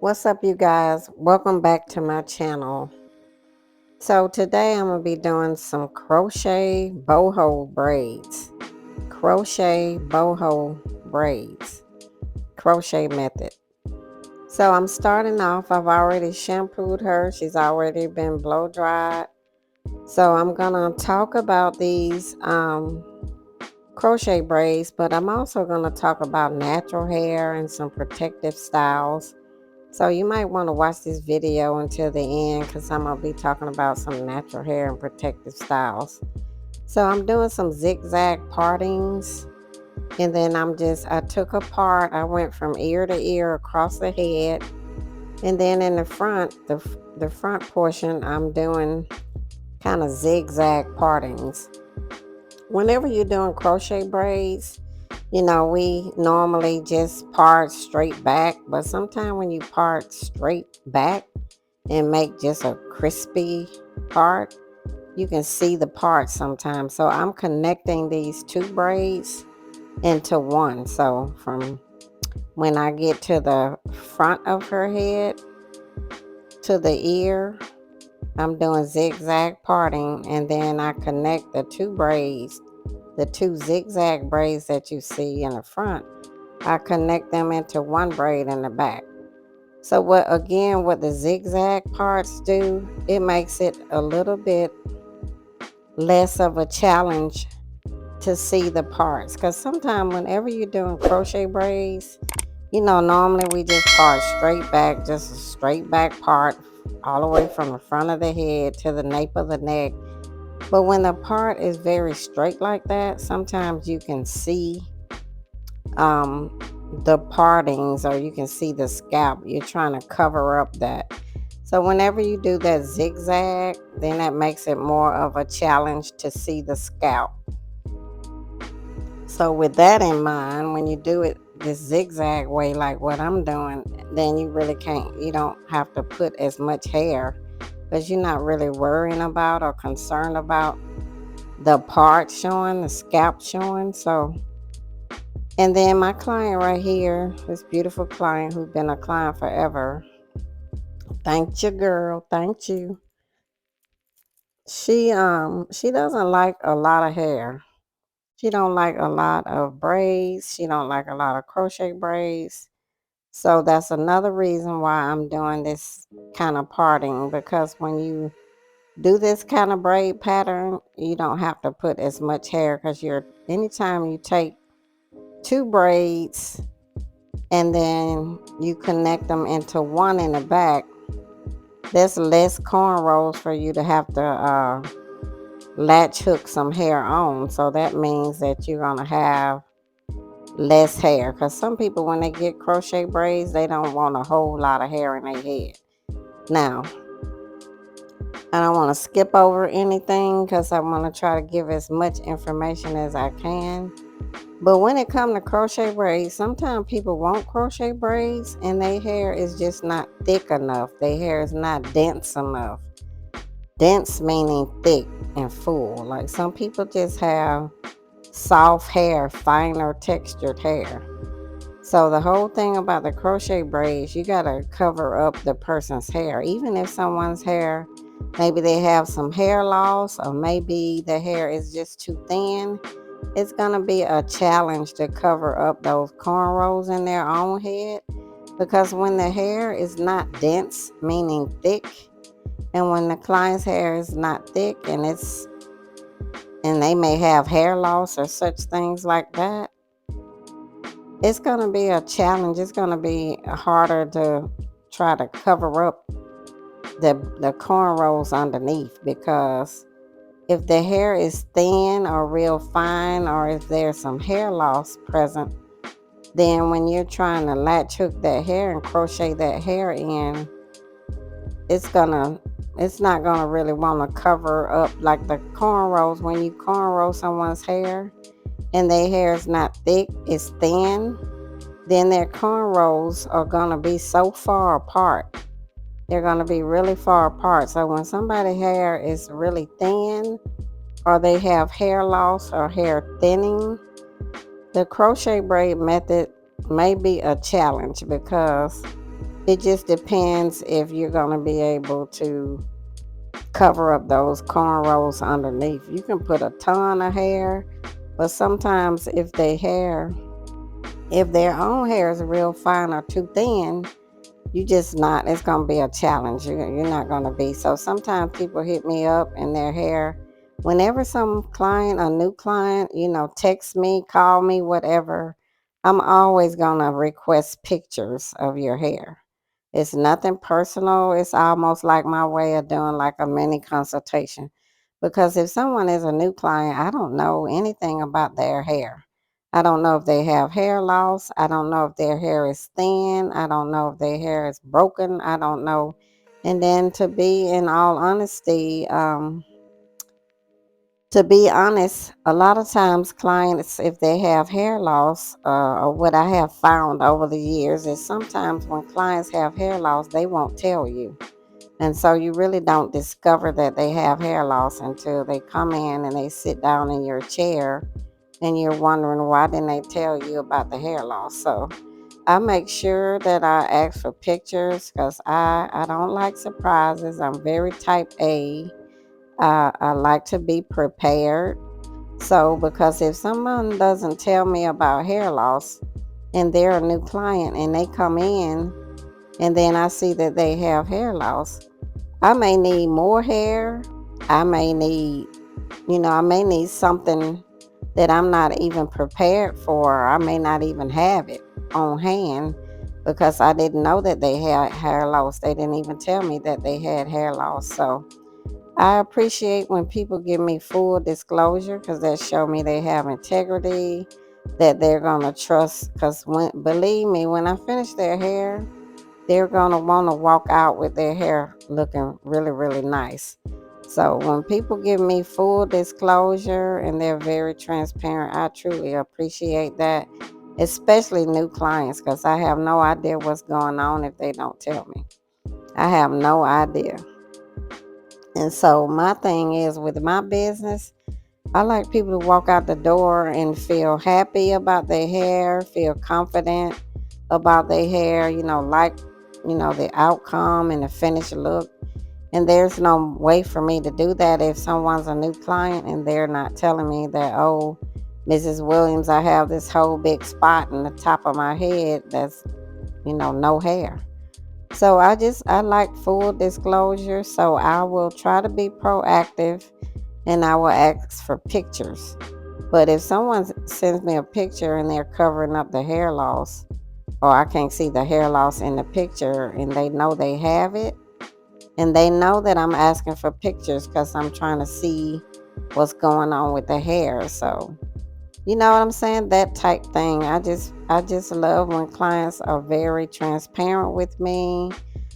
What's up, you guys? Welcome back to my channel. So today I'm gonna be doing some crochet boho braids. Crochet boho braids. Crochet method. So I'm starting off. I've already shampooed her. She's already been blow dried. So I'm gonna talk about these crochet braids, but I'm also gonna talk about natural hair and some protective styles. So you might want to watch this video until the end because I'm going to be talking about some natural hair and protective styles. So I'm doing some zigzag partings, and then I took apart, I went from ear to ear across the head, and then in the front, the front portion, I'm doing kind of zigzag partings. Whenever you're doing crochet braids, we normally just part straight back, but sometimes when you part straight back and make just a crispy part, you can see the part sometimes. So I'm connecting these two braids into one. So from when I get to the front of her head to the ear, I'm doing zigzag parting, and then I connect the two braids, the two zigzag braids that you see in the front. I connect them into one braid in the back. So what the zigzag parts do, it makes it a little bit less of a challenge to see the parts. Because sometimes whenever you're doing crochet braids, normally we just part straight back, just a straight back part all the way from the front of the head to the nape of the neck. But when the part is very straight like that, sometimes you can see um, the partings, or you can see the scalp. You're trying to cover up that. So whenever you do that zigzag, then that makes it more of a challenge to see the scalp. So with that in mind, when you do it this zigzag way like what I'm doing, then you don't have to put as much hair because you're not really worrying about or concerned about the part showing, the scalp showing. So, and then my client right here, this beautiful client who's been a client forever, thank you, girl, thank you. She doesn't like a lot of hair. She don't like a lot of braids. She don't like a lot of crochet braids. So that's another reason why I'm doing this kind of parting, because when you do this kind of braid pattern, you don't have to put as much hair, because anytime you take two braids and then you connect them into one in the back, there's less cornrows for you to have to latch hook some hair on. So that means that you're going to have less hair, because some people, when they get crochet braids, they don't want a whole lot of hair in their head. Now, I don't want to skip over anything because I want to try to give as much information as I can. But when it comes to crochet braids, sometimes people want crochet braids and their hair is just not thick enough. Their hair is not dense enough. Dense meaning thick and full. Like some people just have soft hair, finer textured hair. So the whole thing about the crochet braids, you got to cover up the person's hair. Even if someone's hair, maybe they have some hair loss, or maybe the hair is just too thin, it's going to be a challenge to cover up those cornrows in their own head. Because when the hair is not dense, meaning thick, and when the client's hair is not thick and they may have hair loss or such things like that, it's going to be a challenge. It's going to be harder to try to cover up the cornrows underneath, because if the hair is thin or real fine, or if there's some hair loss present, then when you're trying to latch hook that hair and crochet that hair in, it's not gonna really want to cover up like the cornrows. When you cornrow someone's hair and their hair is not thick, it's thin, then their cornrows are gonna be so far apart. They're gonna be really far apart. So when somebody's hair is really thin, or they have hair loss or hair thinning, the crochet braid method may be a challenge because it just depends if you're going to be able to cover up those cornrows underneath. You can put a ton of hair, but sometimes if their own hair is real fine or too thin, you just not, it's going to be a challenge. You're not going to be. So sometimes people hit me up in their hair. Whenever some client, a new client, text me, call me, whatever, I'm always going to request pictures of your hair. It's nothing personal. It's almost like my way of doing like a mini consultation. Because if someone is a new client, I don't know anything about their hair. I don't know if they have hair loss. I don't know if their hair is thin. I don't know if their hair is broken. I don't know. And then to be in all honesty, to be honest, a lot of times clients, if they have hair loss, or what I have found over the years is sometimes when clients have hair loss, they won't tell you. And so you really don't discover that they have hair loss until they come in and they sit down in your chair and you're wondering why didn't they tell you about the hair loss. So I make sure that I ask for pictures because I don't like surprises. I'm very type A. I like to be prepared. So, because if someone doesn't tell me about hair loss and they're a new client and they come in and then I see that they have hair loss, I may need more hair. I may need, I may need something that I'm not even prepared for. I may not even have it on hand because I didn't know that they had hair loss. They didn't even tell me that they had hair loss. So, I appreciate when people give me full disclosure because that show me they have integrity, that they're gonna trust. Because believe me, when I finish their hair, they're gonna want to walk out with their hair looking really, really nice. So when people give me full disclosure and they're very transparent, I truly appreciate that, especially new clients, because I have no idea what's going on if they don't tell me. I have no idea. And so my thing is with my business, I like people to walk out the door and feel happy about their hair, feel confident about their hair, like, the outcome and the finished look. And there's no way for me to do that if someone's a new client and they're not telling me that, oh, Mrs. Williams, I have this whole big spot in the top of my head that's, no hair. So I like full disclosure. So I will try to be proactive and I will ask for pictures. But if someone sends me a picture and they're covering up the hair loss, or I can't see the hair loss in the picture and they know they have it, and they know that I'm asking for pictures because I'm trying to see what's going on with the hair. So you know what I'm saying? That type thing. I just love when clients are very transparent with me,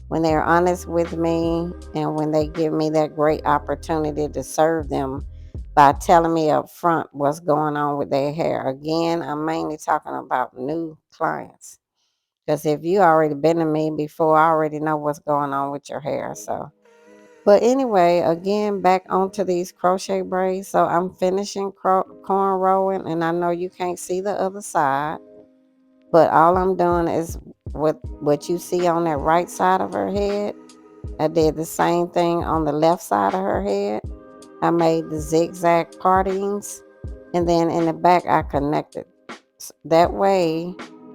when they're honest with me, and when they give me that great opportunity to serve them by telling me up front what's going on with their hair. Again, I'm mainly talking about new clients. Because if you already been to me before, I already know what's going on with your hair. So but anyway, again, back onto these crochet braids. So I'm finishing cornrowing, and I know you can't see the other side, but all I'm doing is what you see on that right side of her head. I did the same thing on the left side of her head. I made the zigzag partings, and then in the back I connected. That way,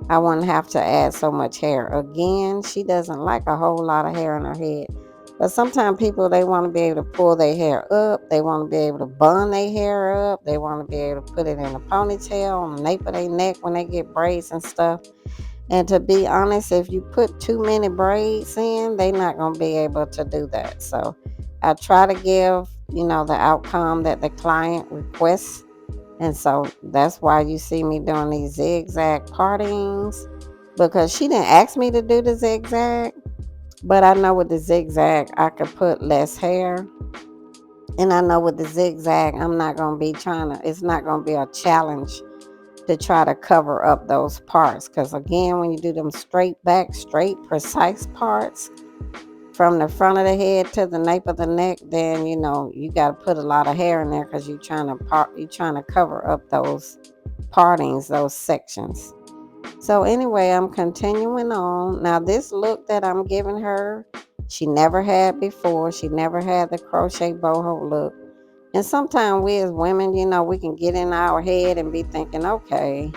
I wouldn't have to add so much hair. Again, she doesn't like a whole lot of hair on her head. But sometimes people, they want to be able to pull their hair up. They want to be able to bun their hair up. They want to be able to put it in a ponytail on the nape of their neck when they get braids and stuff. And to be honest, if you put too many braids in, they're not going to be able to do that. So I try to give, the outcome that the client requests. And so that's why you see me doing these zigzag partings, because she didn't ask me to do the zigzag. But I know with the zigzag, I could put less hair. And I know with the zigzag, I'm not going to be it's not going to be a challenge to try to cover up those parts. Because again, when you do them straight back, straight, precise parts from the front of the head to the nape of the neck, then, you got to put a lot of hair in there because you're trying to cover up those partings, those sections. So anyway, I'm continuing on. Now this look that I'm giving her, she never had before. She never had the crochet boho look. And sometimes we as women, we can get in our head and be thinking, okay,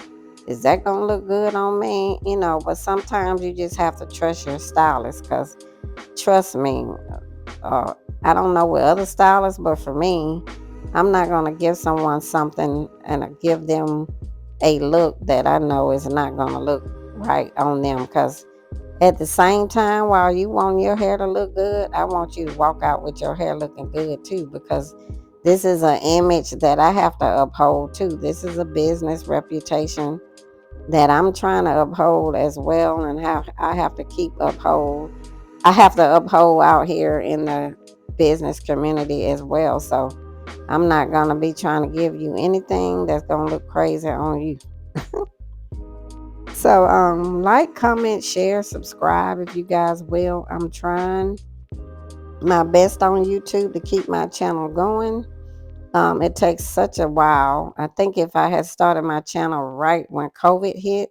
is that going to look good on me? But sometimes you just have to trust your stylist, because trust me, uh, I don't know with other stylists, but for me, I'm not going to give someone something and give them a look that I know is not going to look right on them, because at the same time, while you want your hair to look good, I want you to walk out with your hair looking good too, because this is an image that I have to uphold too. This is a business reputation that I'm trying to uphold as well, and how I have to keep uphold. I have to uphold out here in the business community as well. So I'm not gonna be trying to give you anything that's gonna look crazy on you. So like, comment, share, subscribe if you guys will. I'm trying my best on YouTube to keep my channel going. It takes such a while. I think if I had started my channel right when COVID hit,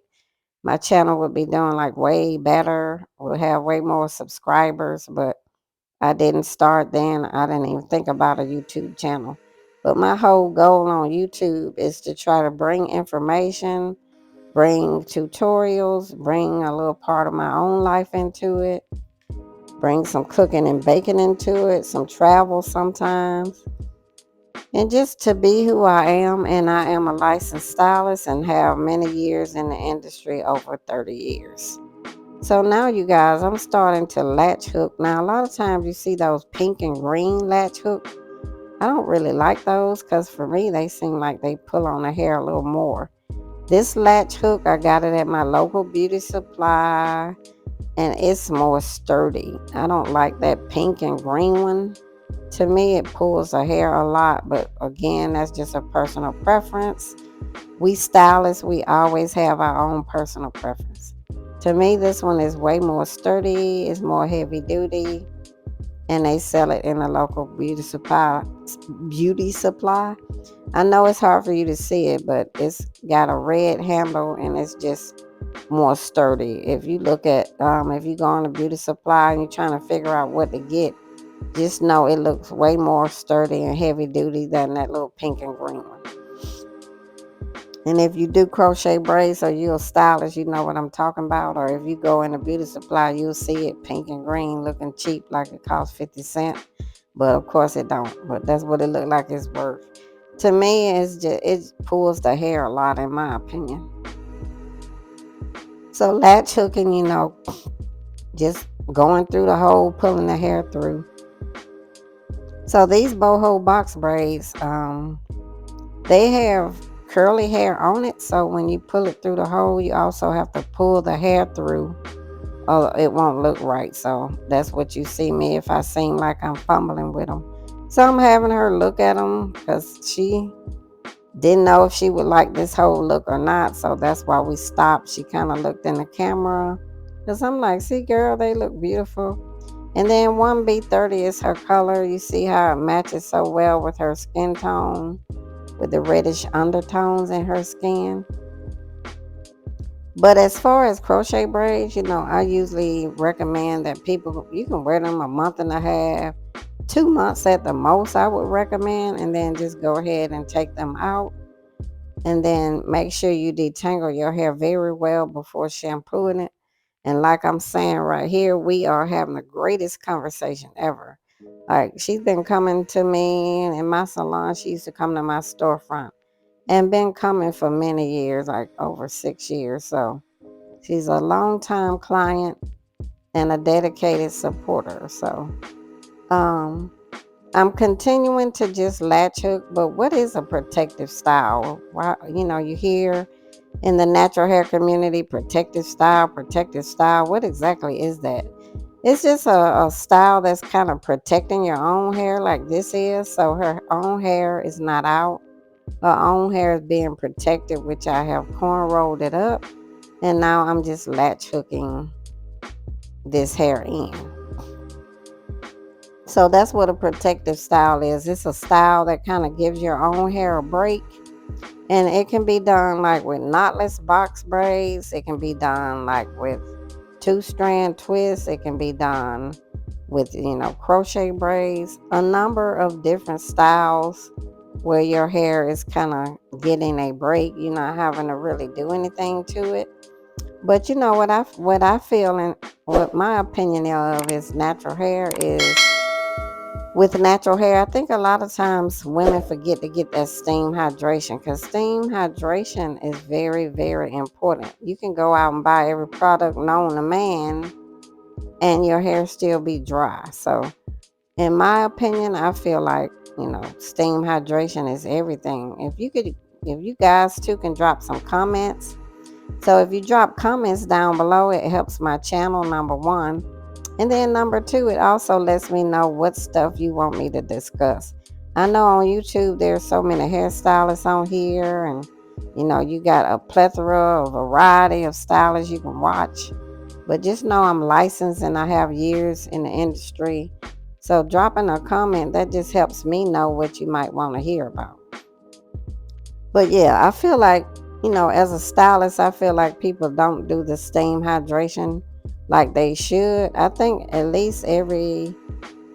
my channel would be doing like way better, would have way more subscribers, but I didn't start then. I didn't even think about a YouTube channel. But my whole goal on YouTube is to try to bring information, bring tutorials, bring a little part of my own life into it, bring some cooking and baking into it, some travel sometimes, and just to be who I am. And I am a licensed stylist and have many years in the industry, over 30 years. So now, you guys, I'm starting to latch hook. Now, a lot of times you see those pink and green latch hook. I don't really like those, because for me, they seem like they pull on the hair a little more. This latch hook, I got it at my local beauty supply, and it's more sturdy. I don't like that pink and green one. To me, it pulls the hair a lot, but again, that's just a personal preference. We stylists, we always have our own personal preference. To me, this one is way more sturdy, it's more heavy duty, and they sell it in a local beauty supply. I know it's hard for you to see it, but it's got a red handle and it's just more sturdy. If you look at, if you go on a beauty supply and you're trying to figure out what to get, just know it looks way more sturdy and heavy duty than that little pink and green one. And if you do crochet braids or you're a stylist, you know what I'm talking about. Or if you go in a beauty supply, you'll see it pink and green, looking cheap, like it costs 50 cents. But of course it don't. But that's what it look like it's worth. To me, it pulls the hair a lot, in my opinion. So latch hooking, just going through the hole, pulling the hair through. So these Boho Box Braids, they have curly hair on it. So when you pull it through the hole, you also have to pull the hair through, or it won't look right. So that's what you see me if I seem like I'm fumbling with them. So I'm having her look at them, because she didn't know if she would like this whole look or not. So that's why we stopped. She kind of looked in the camera, because I'm like, see, girl, they look beautiful. And then 1B30 is her color. You see how it matches so well with her skin tone, with the reddish undertones in her skin. But as far as crochet braids, I usually recommend that you can wear them a month and a half, 2 months at the most, I would recommend, and then just go ahead and take them out. And then make sure you detangle your hair very well before shampooing it. And like I'm saying right here, we are having the greatest conversation ever. Like, she's been coming to me in my salon. She used to come to my storefront and been coming for many years, like over 6 years. So she's a long-time client and a dedicated supporter. So I'm continuing to just latch hook. But what is a protective style? Why, you hear in the natural hair community, protective style. What exactly is that? It's just a style that's kind of protecting your own hair, like this is. So her own hair is not out. Her own hair is being protected, which I have corn rolled it up. And now I'm just latch hooking this hair in. So that's what a protective style is. It's a style that kind of gives your own hair a break. And it can be done like with knotless box braids. It can be done like with 2-strand twists. It can be done with, crochet braids. A number of different styles where your hair is kind of getting a break. You're not having to really do anything to it. But you know what I feel and what my opinion of is natural hair is with natural hair, I think a lot of times women forget to get that steam hydration because steam hydration is very, very important. You can go out and buy every product known to man and your hair still be dry. So, in my opinion, I feel like, steam hydration is everything. If you guys too can drop some comments. So, if you drop comments down below, it helps my channel, number one. And then number two, it also lets me know what stuff you want me to discuss. I know on YouTube there's so many hairstylists on here, and you got a plethora, a variety of stylists you can watch. But just know I'm licensed and I have years in the industry. So dropping a comment, that just helps me know what you might want to hear about. But yeah, I feel like, as a stylist, I feel like people don't do the steam hydration like they should. I think at least every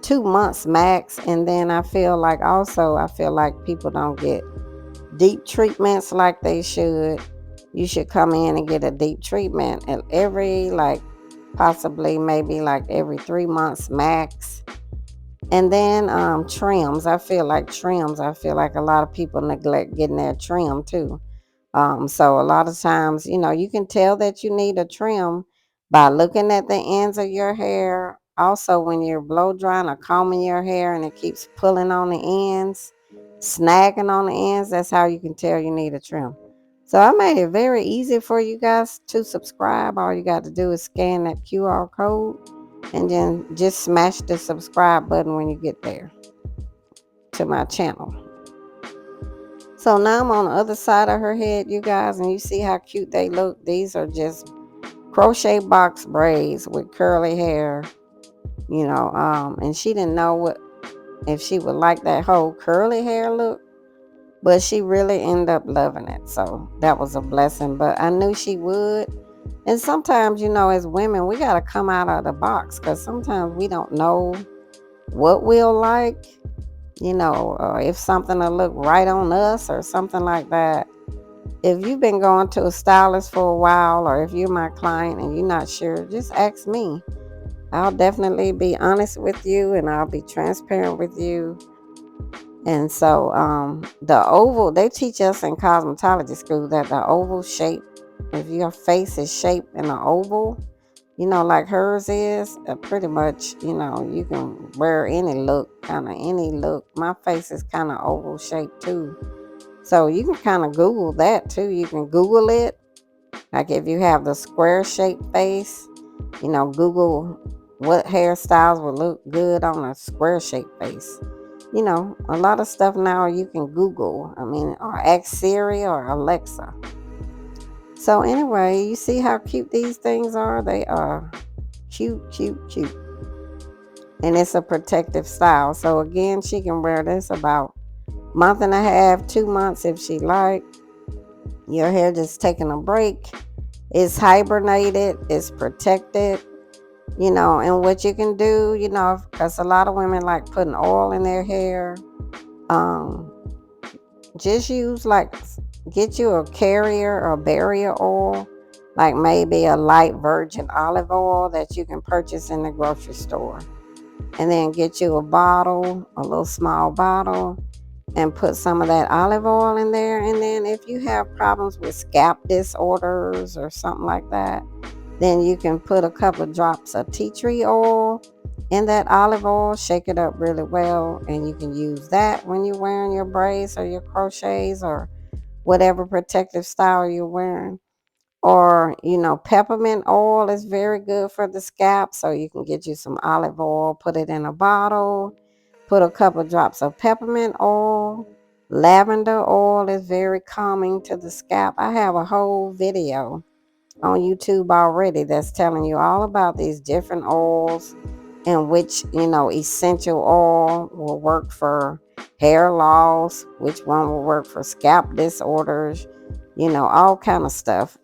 2 months max. And then I feel like people don't get deep treatments like they should. You should come in and get a deep treatment and possibly maybe like every 3 months max. And then trims. I feel like a lot of people neglect getting their trim too. So a lot of times, you can tell that you need a trim by looking at the ends of your hair. Also, when you're blow drying or combing your hair and it keeps pulling on the ends, snagging on the ends, that's how you can tell you need a trim. So I made it very easy for you guys to subscribe. All you got to do is scan that QR code and then just smash the subscribe button when you get there to my channel. So now I'm on the other side of her head, you guys, and you see how cute they look. These are just crochet box braids with curly hair, and she didn't know if she would like that whole curly hair look, but she really ended up loving it. So that was a blessing, but I knew she would. And sometimes, as women, we got to come out of the box because sometimes we don't know what we'll like. If something will look right on us or something like that. If you've been going to a stylist for a while, or if you're my client and you're not sure, just ask me. I'll definitely be honest with you and I'll be transparent with you. And so the oval, they teach us in cosmetology school that the oval shape, if your face is shaped in an oval, like hers is, pretty much, you can wear any look, kind of any look. My face is kind of oval shaped too. So you can kind of Google that too. You can Google it. Like if you have the square shaped face, Google what hairstyles would look good on a square shaped face. A lot of stuff now you can Google. Or ask Siri or Alexa. So anyway, you see how cute these things are? They are cute, cute, cute. And it's a protective style. So again, she can wear this about a month and a half, 2 months if she like. Your hair just taking a break. It's hibernated. It's protected. And what you can do, because a lot of women like putting oil in their hair. Just use get you a carrier or barrier oil, like maybe a light virgin olive oil that you can purchase in the grocery store. And then get you a bottle, a little small bottle, and put some of that olive oil in there. And then if you have problems with scalp disorders or something like that, then you can put a couple of drops of tea tree oil in that olive oil, shake it up really well, and you can use that when you're wearing your braids or your crochets or whatever protective style you're wearing. Or, peppermint oil is very good for the scalp. So you can get you some olive oil, put it in a bottle, put a couple drops of peppermint oil. Lavender oil is very calming to the scalp. I have a whole video on YouTube already that's telling you all about these different oils and which, essential oil will work for hair loss, which one will work for scalp disorders, all kind of stuff.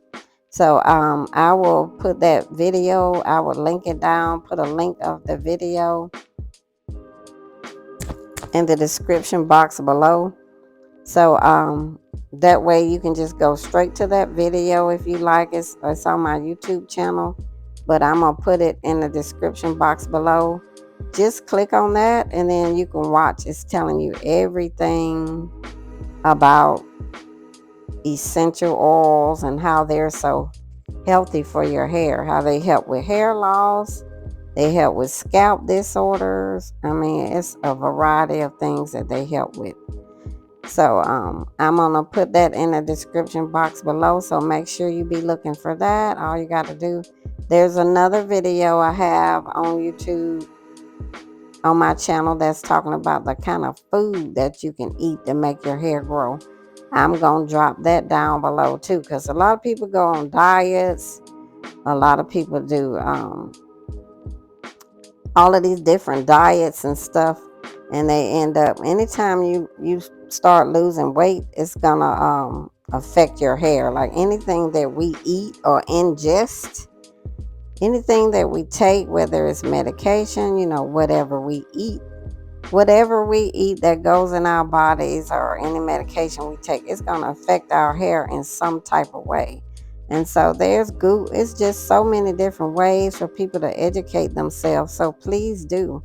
So I will put that video, I will link it down, put a link of the video in the description box below. So that way you can just go straight to that video if you like. It's on my YouTube channel, but I'm gonna put it in the description box below. Just click on that and then you can watch. It's telling you everything about essential oils and how they're so healthy for your hair, how they help with hair loss, they help with scalp disorders. I mean, it's a variety of things that they help with. So I'm gonna put that in the description box below, so make sure you be looking for that. All you got to do, there's another video I have on YouTube on my channel that's talking about the kind of food that you can eat to make your hair grow. I'm gonna drop that down below too, because a lot of people go on diets, a lot of people do all of these different diets and stuff, and they end up, anytime you start losing weight, it's gonna affect your hair. Like anything that we eat or ingest, anything that we take, whether it's medication, whatever we eat that goes in our bodies, or any medication we take, it's gonna affect our hair in some type of way. And so it's just so many different ways for people to educate themselves. So please do.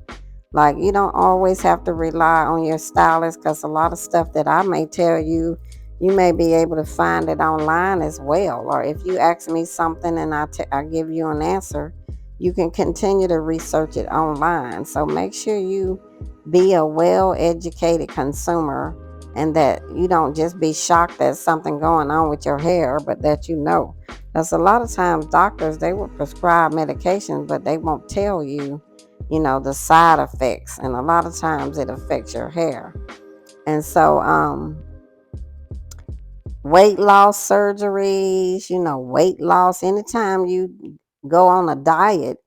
Like, you don't always have to rely on your stylist, because a lot of stuff that I may tell you, you may be able to find it online as well. Or if you ask me something and I give you an answer, you can continue to research it online. So make sure you be a well-educated consumer, and that you don't just be shocked at something going on with your hair, but that because a lot of times doctors, they will prescribe medications, but they won't tell you, the side effects, and a lot of times it affects your hair. And so weight loss surgeries, weight loss, anytime you go on a diet,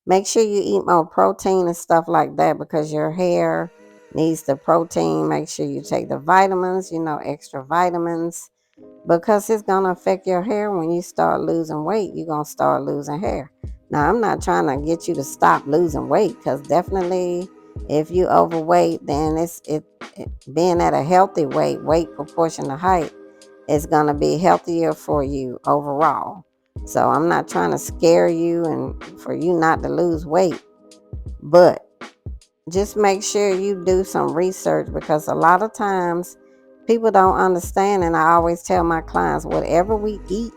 make sure you eat more protein and stuff like that, because your hair needs the protein. Make sure you take the vitamins, extra vitamins, because it's going to affect your hair. When you start losing weight, you're going to start losing hair. Now, I'm not trying to get you to stop losing weight, because definitely if you overweight, then it being at a healthy weight proportion to height, is going to be healthier for you overall. So I'm not trying to scare you and for you not to lose weight, but just make sure you do some research, because a lot of times people don't understand. And I always tell my clients, whatever we eat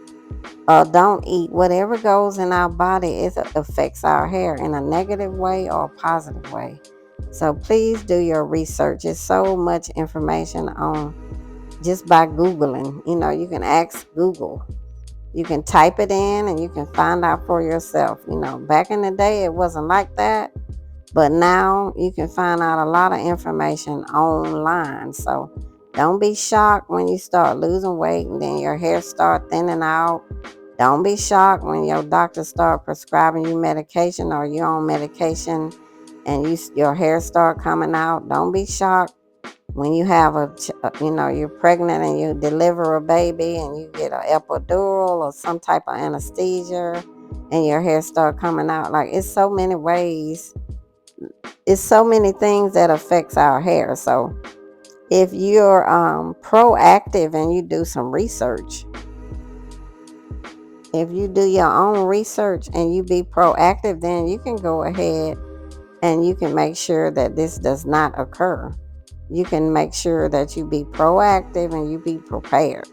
or don't eat, whatever goes in our body, it affects our hair in a negative way or a positive way. So please do your research. There's so much information on just by Googling. You can ask Google. You can type it in and you can find out for yourself. Back in the day, it wasn't like that. But now you can find out a lot of information online. So don't be shocked when you start losing weight and then your hair start thinning out. Don't be shocked when your doctor start prescribing you medication, or you're on medication and your hair start coming out. Don't be shocked when you have you're pregnant and you deliver a baby and you get an epidural or some type of anesthesia and your hair start coming out. Like, it's so many ways. It's so many things that affects our hair. So if you're proactive and you do some research, if you do your own research and you be proactive, then you can go ahead and you can make sure that this does not occur. You can make sure that you be proactive and you be prepared.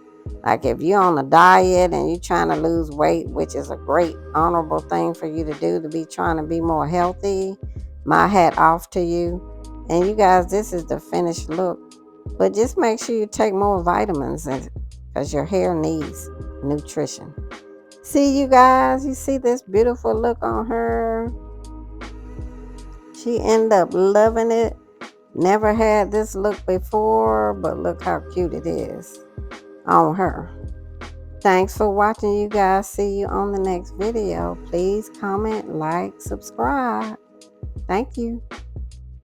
Like if you're on a diet and you're trying to lose weight, which is a great honorable thing for you to do, to be trying to be more healthy, my hat off to you. And you guys, this is the finished look. But just make sure you take more vitamins, because your hair needs nutrition. See, you guys, you see this beautiful look on her? She ended up loving it. Never had this look before, but look how cute it is on her. Thanks for watching, you guys. See you on the next video. Please comment, like, subscribe. Thank you.